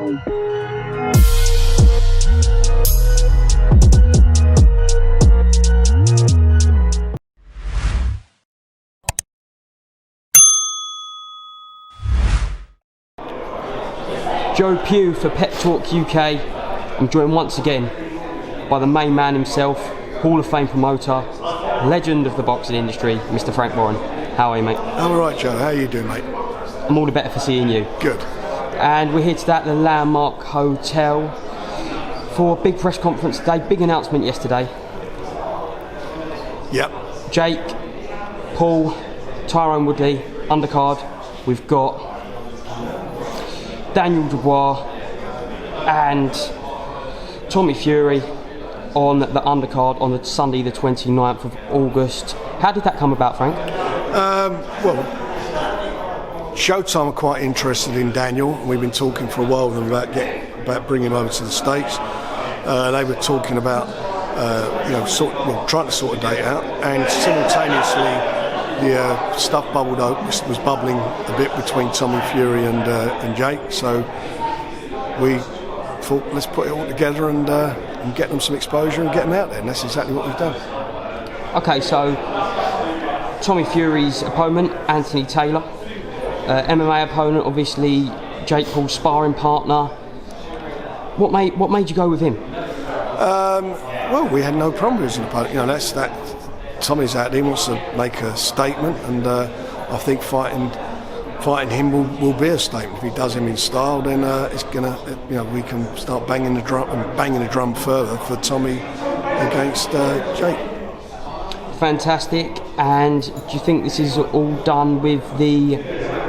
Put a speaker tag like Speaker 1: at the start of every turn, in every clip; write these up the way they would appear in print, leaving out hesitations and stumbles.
Speaker 1: Joe Pugh for Pep Talk UK. I'm joined once again by the main man himself, Hall of Fame promoter, legend of the boxing industry, Mr. Frank Warren. How are you, mate?
Speaker 2: I'm alright, Joe. How are you doing, mate?
Speaker 1: I'm all the better for seeing you.
Speaker 2: Good.
Speaker 1: And we're here today at the Landmark Hotel for a big press conference today. Big announcement yesterday.
Speaker 2: Yep.
Speaker 1: Jake, Paul, Tyrone Woodley, undercard. We've got Daniel Dubois and Tommy Fury on the undercard on the Sunday the 29th of August. How did that come about, Frank?
Speaker 2: Well, Showtime are quite interested in Daniel. We've been talking for a while with them about bringing him over to the States. They were talking about trying to sort a date out, and simultaneously the stuff bubbled up, was bubbling a bit between Tommy Fury and Jake, so we thought let's put it all together and get them some exposure and get them out there, and that's exactly what we've done.
Speaker 1: Okay, so Tommy Fury's opponent, Anthony Taylor, MMA opponent, obviously Jake Paul's sparring partner. What made you go with him?
Speaker 2: Well, we had no problem with his opponent. That's that. Tommy's out there, he wants to make a statement, and I think fighting him will be a statement. If he does him in style, then it's gonna, we can start banging the drum further for Tommy against Jake.
Speaker 1: Fantastic. And do you think this is all done with the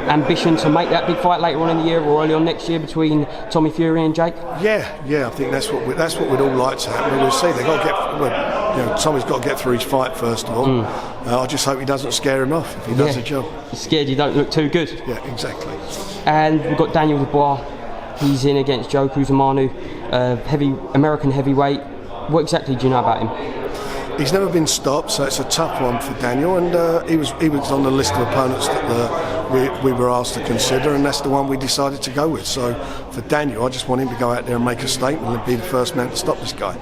Speaker 1: ambition to make that big fight later on in the year or early on next year between Tommy Fury and Jake?
Speaker 2: Yeah. I think that's what we'd all like to happen. We'll see. They've got to Tommy's got to get through his fight first of all. I just hope he doesn't scare him off if he does the job.
Speaker 1: You're scared you don't look too good.
Speaker 2: Yeah, exactly.
Speaker 1: And we've got Daniel Dubois. He's in against Joe Kuzumanu, American heavyweight. What exactly do you know about him?
Speaker 2: He's never been stopped, so it's a tough one for Daniel, and he was on the list of opponents that we were asked to consider, and that's the one we decided to go with. So for Daniel, I just want him to go out there and make a statement and be the first man to stop this guy.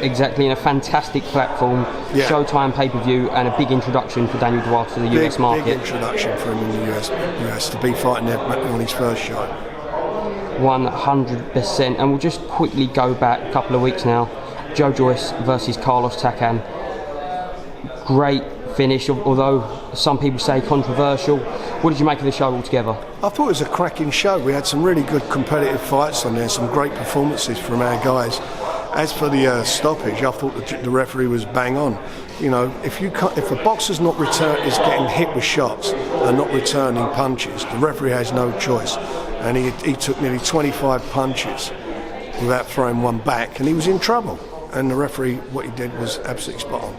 Speaker 1: Exactly, and a fantastic platform, Showtime pay-per-view, and a big introduction for Daniel Dubois to the US market.
Speaker 2: Big introduction for him in the US to be fighting there on his first show.
Speaker 1: 100%, and we'll just quickly go back a couple of weeks now. Joe Joyce versus Carlos Takam. Great finish, although some people say controversial. What did you make of the show altogether?
Speaker 2: I thought it was a cracking show. We had some really good competitive fights on there, some great performances from our guys. As for the stoppage, I thought the referee was bang on. If a boxer's is getting hit with shots and not returning punches, the referee has no choice. And he took nearly 25 punches without throwing one back, and he was in trouble. And the referee, what he did was absolutely spot on.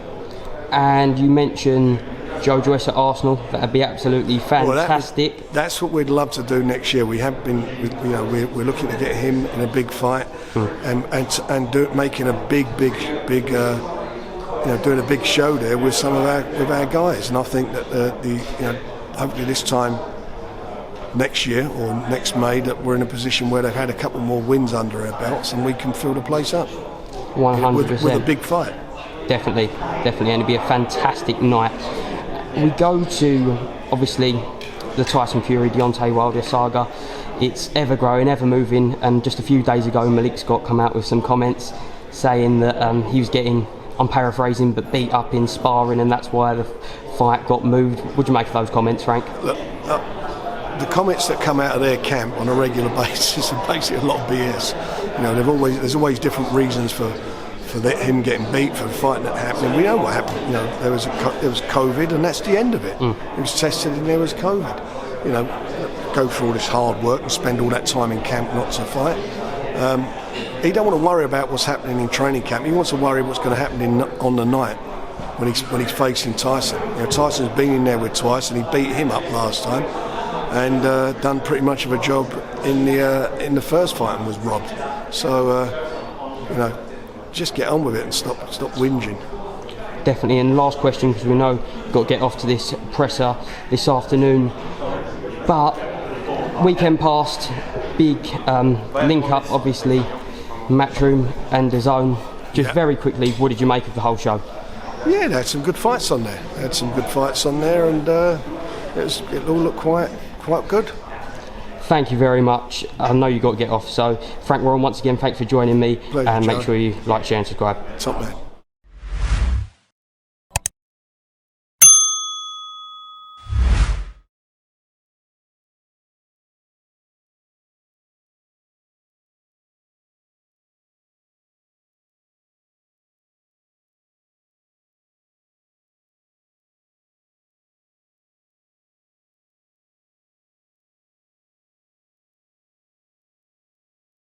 Speaker 1: And you mentioned Joe Joyce at Arsenal. That'd be absolutely fantastic.
Speaker 2: Well, that's what we'd love to do next year. We have been, we're looking to get him in a big fight, making a big, doing a big show there with some of our guys. And I think that hopefully this time next year or next May that we're in a position where they've had a couple more wins under our belts and we can fill the place up.
Speaker 1: 100%.
Speaker 2: With a big fight.
Speaker 1: Definitely, and it'd be a fantastic night. We go to, obviously, the Tyson Fury, Deontay Wilder saga. It's ever growing, ever moving, and just a few days ago Malik Scott come out with some comments saying that he was getting, I'm paraphrasing, but beat up in sparring, and that's why the fight got moved. What do you make of those comments, Frank?
Speaker 2: Look, the comments that come out of their camp on a regular basis are basically a lot of BS. There's always different reasons for him getting beat, for the fight not happening. We know what happened. There was COVID, and that's the end of it. He was tested, and there was COVID. Go through all this hard work and spend all that time in camp not to fight. He don't want to worry about what's happening in training camp. He wants to worry what's going to happen on the night when he's facing Tyson. Tyson's been in there with twice, and he beat him up last time, and done pretty much of a job in the first fight and was robbed. So just get on with it and stop whinging.
Speaker 1: Definitely. And last question, because we know we've got to get off to this presser this afternoon, but weekend passed, big link up, obviously, Matchroom and DAZN. Just very quickly, what did you make of the whole show?
Speaker 2: Yeah, they had some good fights on there. And it all looked quite good.
Speaker 1: Thank you very much. I know you got to get off, so Frank Warren, once again, thanks for joining me.
Speaker 2: Pleasure,
Speaker 1: and make
Speaker 2: Joe.
Speaker 1: sure you like, share and subscribe.
Speaker 2: Top man.